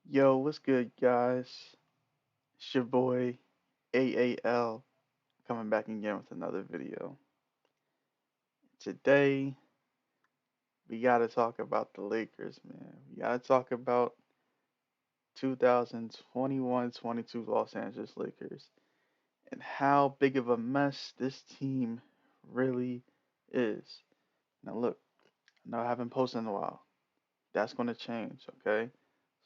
Yo, what's good, guys? It's your boy AAL coming back again with another video. Today, we gotta talk about the Lakers, man. We gotta talk about 2021-22 Los Angeles Lakers and how big of a mess this team really is. Now, look, I know I haven't posted in a while. That's gonna change, okay?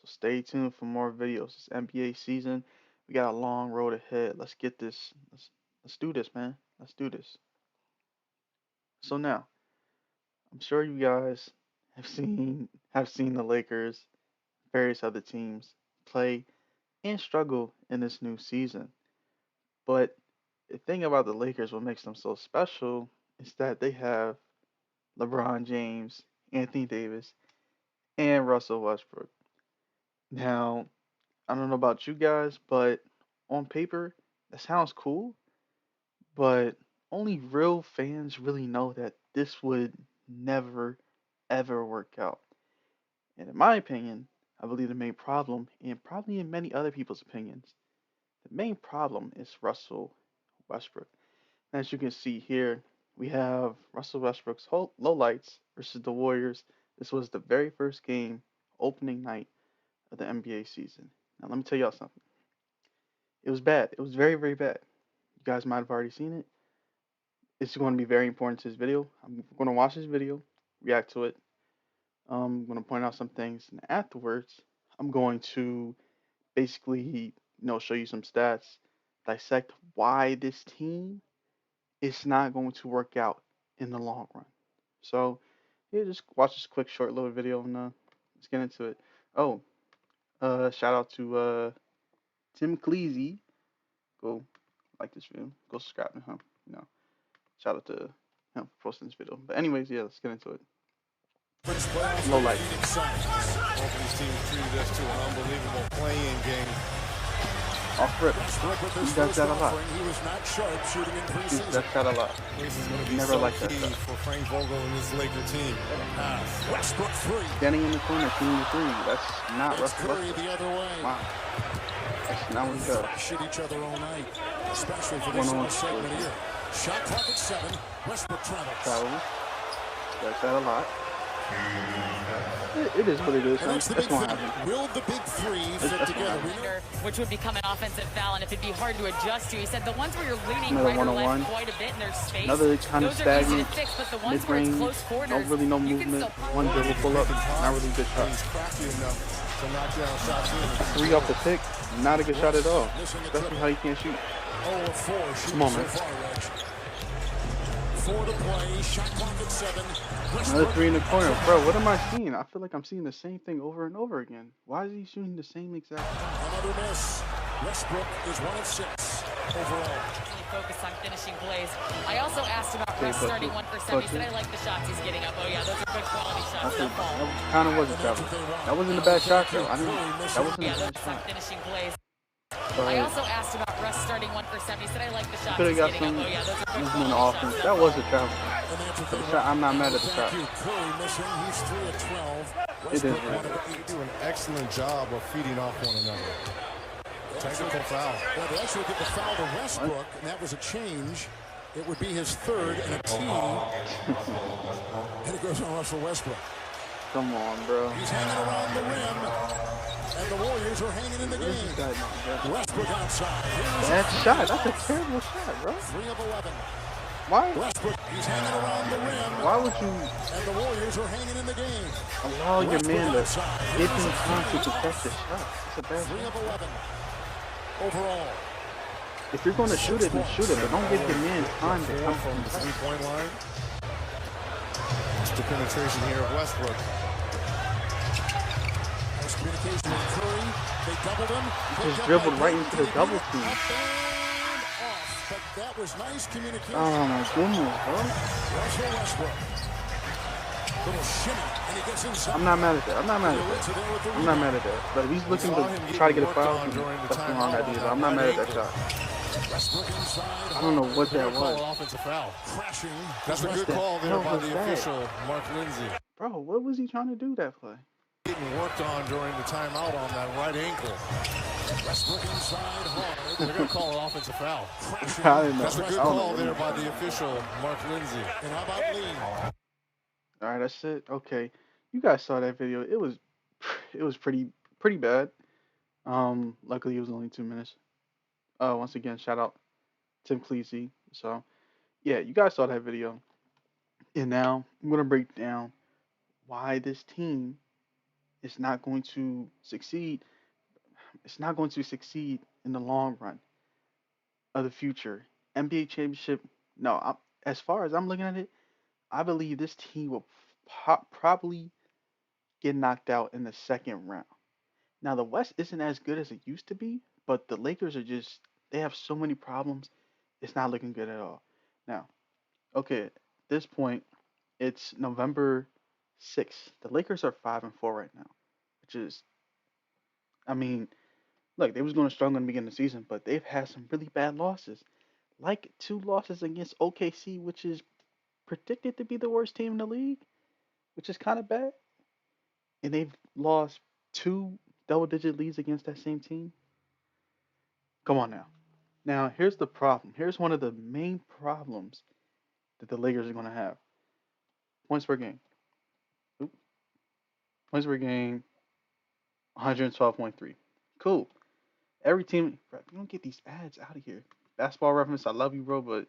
So stay tuned for more videos. This NBA season, we got a long road ahead. Let's get this. Let's do this, man. Let's do this. So now, I'm sure you guys have seen the Lakers, various other teams play and struggle in this new season. But the thing about the Lakers, what makes them so special, is that they have LeBron James, Anthony Davis, and Russell Westbrook. Now, I don't know about you guys, but on paper, that sounds cool, but only real fans really know that this would never, ever work out. And in my opinion, I believe the main problem, and probably in many other people's opinions, the main problem is Russell Westbrook. As you can see here, we have Russell Westbrook's lowlights versus the Warriors. This was the very first game, opening night of the NBA season. Now, let me tell y'all something. It was bad. It was very, very bad. You guys might have already seen it. It's going to be very important to this video. I'm going to watch this video, react to it. I'm going to point out some things, and afterwards, I'm going to basically, show you some stats, dissect why this team is not going to work out in the long run. So, yeah, just watch this quick, short little video, and let's get into it. Oh, shout out to Tim Cleasy. Go like this video. Go subscribe to him. You know, shout out to him for posting this video. But anyways, yeah, let's get into it. Low light. Both of these teams treated us to an unbelievable playing game. Off rip. He does that a lot. He was not sharp shooting in preseason. He does that a lot. This is going to be Never so liked that key stuff. for Frank Vogel and his Laker team. Westbrook three. Standing in the corner, shooting the three. That's not It's Russell Curry Westbrook. the other way. Wow. That's not what he does. Shoot each other all night, especially for this One-on-one segment here. Shot clock at 7. Westbrook travels. Travels. Does that a lot. It is what it is. And that's the That's big what thing. happens. Will the big three fit That's together? Which would become an offensive foul, and if it'd be hard to adjust to. He said the ones where you're leaning Another right or one-on-one. left quite a bit in their space, Another kind of those are easy to stagnant, fix, but the ones where it's mid-range, close quarters, no you can movement, still one dribble pull up, not really a good shot. He's crafty enough to knock down shots in. Three off the pick, not a good shot at all. Especially how you can't shoot. 0 of 4 shooting Come on, so man. far, Reg. 4 to play, shot clock at 7. Another three in the corner. Bro, what am I seeing? I feel like I'm seeing the same thing over and over again. Why is he shooting the same exact shot? Another miss. Westbrook is 1 of 6 overall. really focus on finishing plays. I also asked about Russ Clutch starting it. 1 for 7. He Clutch said it. I like the shots he's getting up. Oh yeah, those are good quality shots. That They'll fall. kind of was a travel. That wasn't a bad shot, though. That wasn't Yeah, a those bad are shot. finishing plays. But I also asked about Russ starting 1 for 7. He said I like the shots could have he's got getting some up. Oh yeah, those are good movement quality offense. shots. That was a travel. And that's what But they the shot, I'm not mad at the Thank shot. you. Curry missing. He's 3 of 12. It is Westbrook what it 1 of is. 8. Do an excellent job of feeding off one another. Technical foul. Well, they actually get the foul to Westbrook, and that was a change. It would be his 3rd and a team. And it goes on Russell Westbrook. Come on, bro. He's hanging around the rim, and the Warriors are hanging in the Where's this game. guy now, Westbrook outside. bro? Here's Bad shot. That's a terrible shot, bro. 3 of 11. Why? Westbrook, he's hanging around the rim, Why would you and the Warriors are hanging in the game. allow your Westbrook man to outside. give Here's him a time to 3 protect the shot? It's a bad 3 shot. of 11 overall. If you're going to shoot it, then shoot it, but don't give your man time to come From from the the 3-point line. It's the penetration here of Westbrook. Nice communication with Curry. They doubled him. They just got dribbled that right one. into the double team. Up and off, but that was nice communication. Oh my goodness, bro. Russell Westbrook. Little shimmy, and he gets inside. I'm not mad at that. I'm not mad at It's that. there with the I'm not mad at that. But if he's looking to try to get a foul, that's the wrong idea. But I'm not mad at that shot. Westbrook inside. I don't know what that Call was. an offensive foul. Crashing. That's a good the call there hell by was the that? official, Mark Lindsay. Bro, what was he trying to do that play? Getting worked on during the timeout on that right ankle. Westbrook inside hard. They're going to call an offensive foul. Crashing. I didn't That's know. a good I don't know call what he there was by doing. the official, Mark Lindsay. And how about Lee? All right, that's it. Okay, you guys saw that video. It was pretty bad. Luckily it was only 2 minutes. Once again, shout out Tim Cleasy. So yeah, you guys saw that video, and now I'm gonna break down why this team is not going to succeed. It's not going to succeed in the long run of the future. NBA championship. No, as far as I'm looking at it, I believe this team will probably get knocked out in the second round. Now the West isn't as good as it used to be, but the Lakers are just they have so many problems. It's not looking good at all. Now, okay, at this point, it's November 6th. The Lakers are 5-4 right now, which is I mean, look, they was going to struggle in the beginning of the season, but they've had some really bad losses. Like two losses against OKC, which is predicted to be the worst team in the league, which is kind of bad. And they've lost two double digit leads against that same team. Come on now. Now, here's the problem. Here's one of the main problems that the Lakers are going to have. Points per game. Oop. Points per game, 112.3. Cool. Every team, bro, you don't get these ads out of here. Basketball reference, I love you, bro, but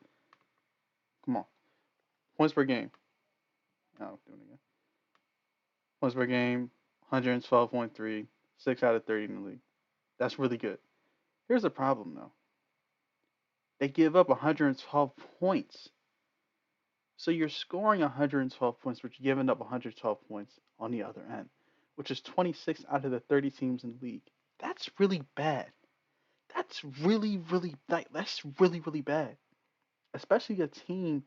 come on. Points per game. Oh, do it again. Points per game, 112.3. 6 out of 30 in the league. That's really good. Here's the problem, though. They give up 112 points. So you're scoring 112 points, but you're giving up 112 points on the other end, which is 26 out of the 30 teams in the league. That's really bad. That's really bad. Especially a team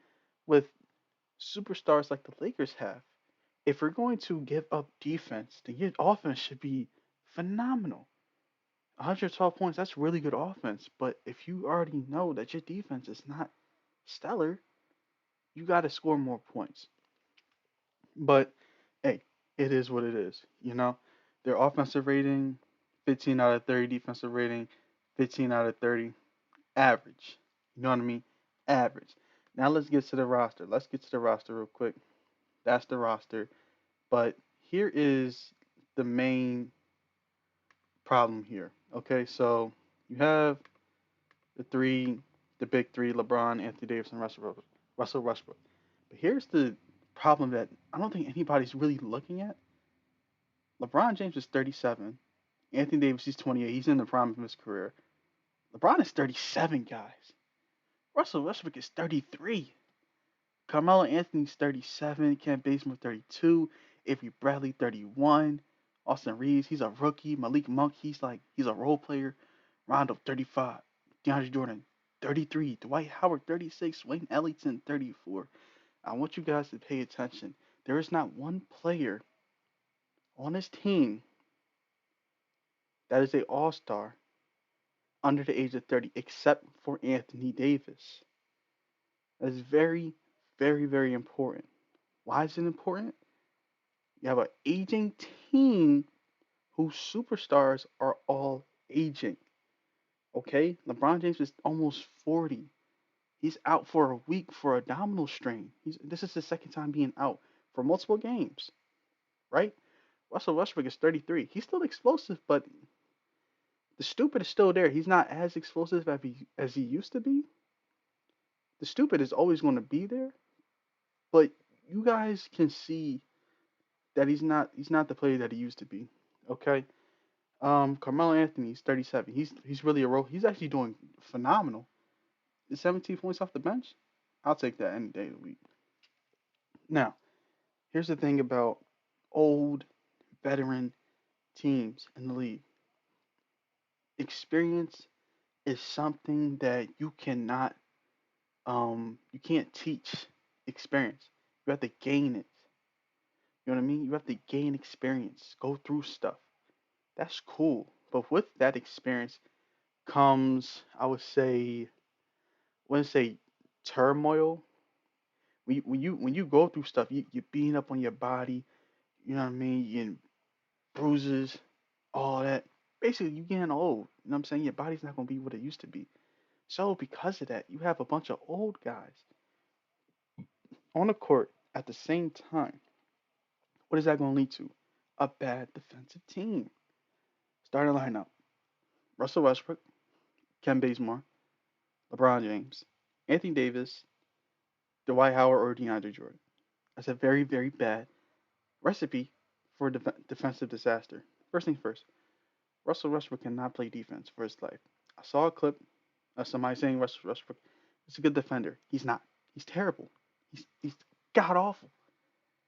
with superstars like the Lakers have. If you're going to give up defense, then your offense should be phenomenal. 112 points, that's really good offense. But if you already know that your defense is not stellar, you got to score more points. But hey, it is what it is. Their offensive rating, 15 out of 30, defensive rating, 15 out of 30, average. You know what I mean? Average. Now let's get to the roster. Let's get to the roster real quick. That's the roster. But here is the main problem here. Okay, so you have the big three, LeBron, Anthony Davis, and Russell Westbrook. But here's the problem that I don't think anybody's really looking at. LeBron James is 37. Anthony Davis is 28. He's in the prime of his career. LeBron is 37, guys. Russell Westbrook is 33. Carmelo Anthony's 37. Kent Bazemore 32. Avery Bradley 31. Austin Reeves, he's a rookie. Malik Monk, he's a role player. Rondo 35. DeAndre Jordan 33. Dwight Howard 36. Wayne Ellington 34. I want you guys to pay attention. There is not one player on this team that is a all-star under the age of 30 except for Anthony Davis. That is very important. Why is it important? You have an aging team whose superstars are all aging. Okay? LeBron James is almost 40. He's out for a week for abdominal strain. This is his second time being out for multiple games, right? Russell Westbrook is 33. He's still explosive, but the stupid is still there. He's not as explosive as he used to be. The stupid is always going to be there, but you guys can see that he's not the player that he used to be. Okay? Carmelo Anthony's 37. He's really a role. He's actually doing phenomenal. 17 points off the bench. I'll take that any day of the week. Now, here's the thing about old veteran teams in the league. Experience is something that you can't teach experience. You have to gain it. You know what I mean? You have to gain experience, go through stuff. That's cool. But with that experience comes, I wouldn't say turmoil. When you go through stuff, you're beating up on your body. You know what I mean? bruises, all that. Basically, you getting old. You know what I'm saying? Your body's not gonna be what it used to be. So because of that, you have a bunch of old guys on the court at the same time. What is that gonna lead to? A bad defensive team. Starting lineup: Russell Westbrook, Ken Bazemore, LeBron James, Anthony Davis, Dwight Howard, or DeAndre Jordan. That's a very, very bad recipe for defensive disaster. First thing first, Russell Westbrook cannot play defense for his life. I saw a clip of somebody saying Russell Westbrook is a good defender. He's not. He's terrible. He's god awful.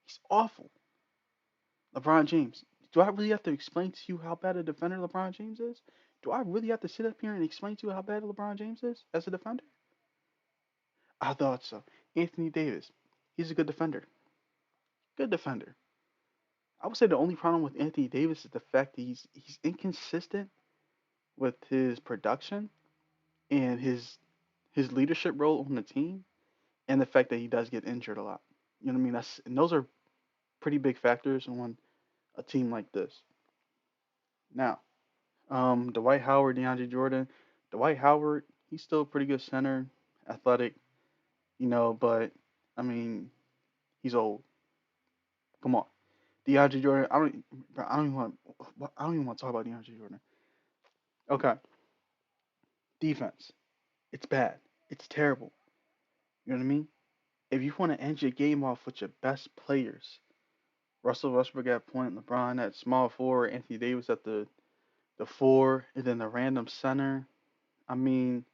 He's awful. LeBron James. Do I really have to explain to you how bad a defender LeBron James is? Do I really have to sit up here and explain to you how bad LeBron James is as a defender? I thought so. Anthony Davis. He's a good defender. Good defender. I would say the only problem with Anthony Davis is the fact that he's inconsistent with his production and his leadership role on the team, and the fact that he does get injured a lot. You know what I mean? Those are pretty big factors on a team like this. Now, Dwight Howard, DeAndre Jordan. Dwight Howard, he's still a pretty good center, athletic, but I mean, he's old. Come on, DeAndre Jordan. I don't even want, I don't even want to talk about DeAndre Jordan. Okay, defense. It's bad. It's terrible. You know what I mean? If you want to end your game off with your best players, Russell Westbrook at point, LeBron at small forward, Anthony Davis at the four, and then the random center. I mean,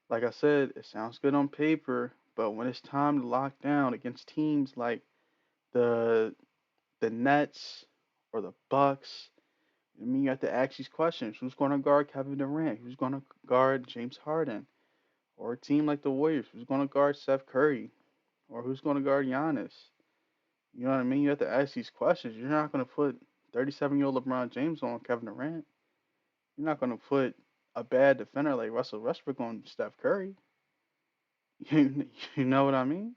like I said, it sounds good on paper, but when it's time to lock down against teams like the the Nets or the Bucks, I mean, you have to ask these questions: Who's going to guard Kevin Durant? Who's going to guard James Harden? Or a team like the Warriors, who's going to guard Steph Curry? Or who's going to guard Giannis? You know what I mean? You have to ask these questions. You're not going to put 37-year-old LeBron James on Kevin Durant. You're not going to put a bad defender like Russell Westbrook on Steph Curry. You know what I mean?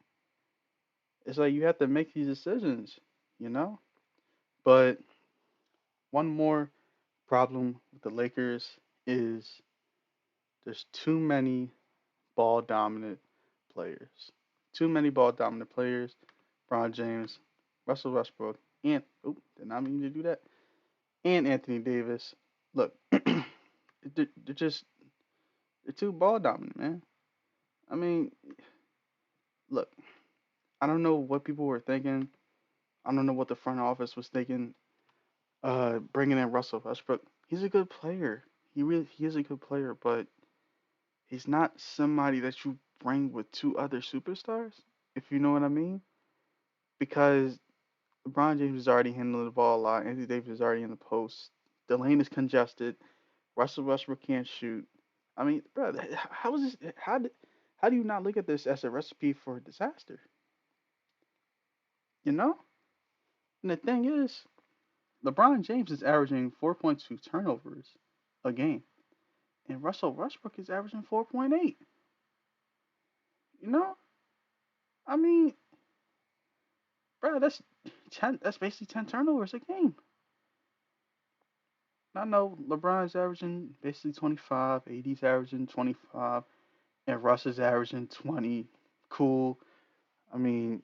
It's like you have to make these decisions, you know? But one more problem with the Lakers is there's too many ball dominant players. Too many ball dominant players. LeBron James, Russell Westbrook, and did not mean to do that. And Anthony Davis. Look, they're just they're too ball dominant, man. I mean, look, I don't know what people were thinking. I don't know what the front office was thinking. Bringing in Russell Westbrook, he's a good player. He is a good player, but he's not somebody that you bring with two other superstars, if you know what I mean. Because LeBron James is already handling the ball a lot. Anthony Davis is already in the post. The lane is congested. Russell Westbrook can't shoot. I mean, bro, how is this? How do you not look at this as a recipe for disaster? You know. And the thing is, LeBron James is averaging 4.2 turnovers a game, and Russell Westbrook is averaging 4.8. You know. I mean, bro, that's 10. That's basically 10 turnovers a game. I know LeBron's averaging basically 25, AD's averaging 25, and Russ is averaging 20. Cool. I mean,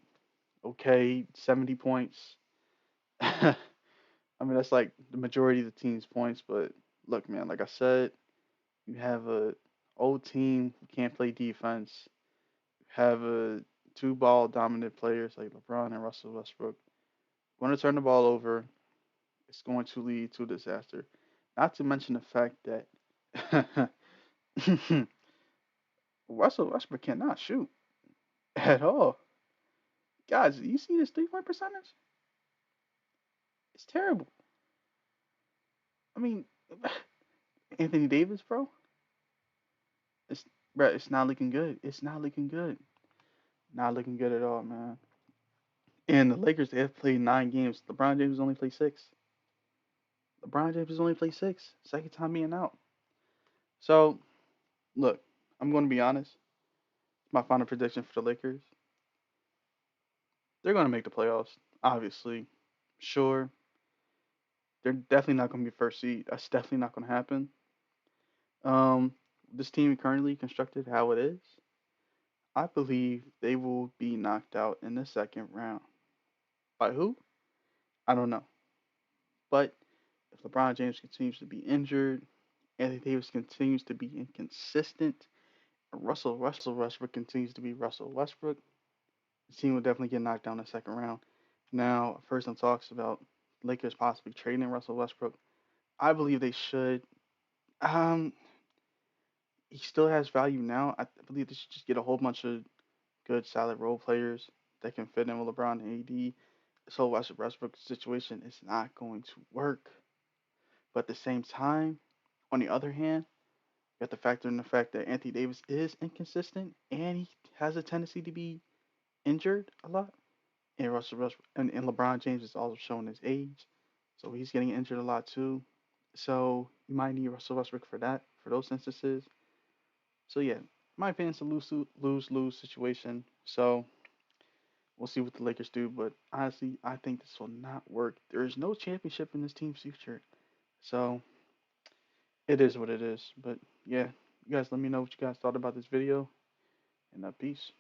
okay, 70 points. I mean, that's like the majority of the team's points, but look, man, like I said, you have a old team who can't play defense, have a two ball dominant players like LeBron and Russell Westbrook. Going to turn the ball over, it's going to lead to a disaster. Not to mention the fact that Russell Westbrook cannot shoot at all. Guys, you see this 3-point percentage? It's terrible. I mean, Anthony Davis, bro, it's it's not looking good. It's not looking good. Not looking good at all, man. And the Lakers, they have played 9 games. LeBron James has only played six. LeBron James has only played six. Second time being out. So, look, I'm going to be honest. My final prediction for the Lakers, they're going to make the playoffs. Obviously, sure. they're definitely not going to be first seed. That's definitely not going to happen. Um, this team currently constructed how it is, I believe they will be knocked out in the second round. By who? I don't know. But if LeBron James continues to be injured, Anthony Davis continues to be inconsistent, and Russell Westbrook continues to be Russell Westbrook, the team will definitely get knocked down in the second round. Now, first some talks about Lakers possibly trading Russell Westbrook. I believe they should. Um, he still has value now. I believe they should just get a whole bunch of good, solid role players that can fit in with LeBron and AD. So Westbrook's situation is not going to work. But at the same time, on the other hand, you have to factor in the fact that Anthony Davis is inconsistent and he has a tendency to be injured a lot. And Russell Westbrook and LeBron James is also showing his age, so he's getting injured a lot too. So you might need Russell Westbrook for that, for those instances. So yeah, in my opinion, it's a lose situation. So we'll see what the Lakers do. But honestly, I think this will not work. There is no championship in this team's future. So it is what it is. But yeah, you guys let me know what you guys thought about this video, and peace.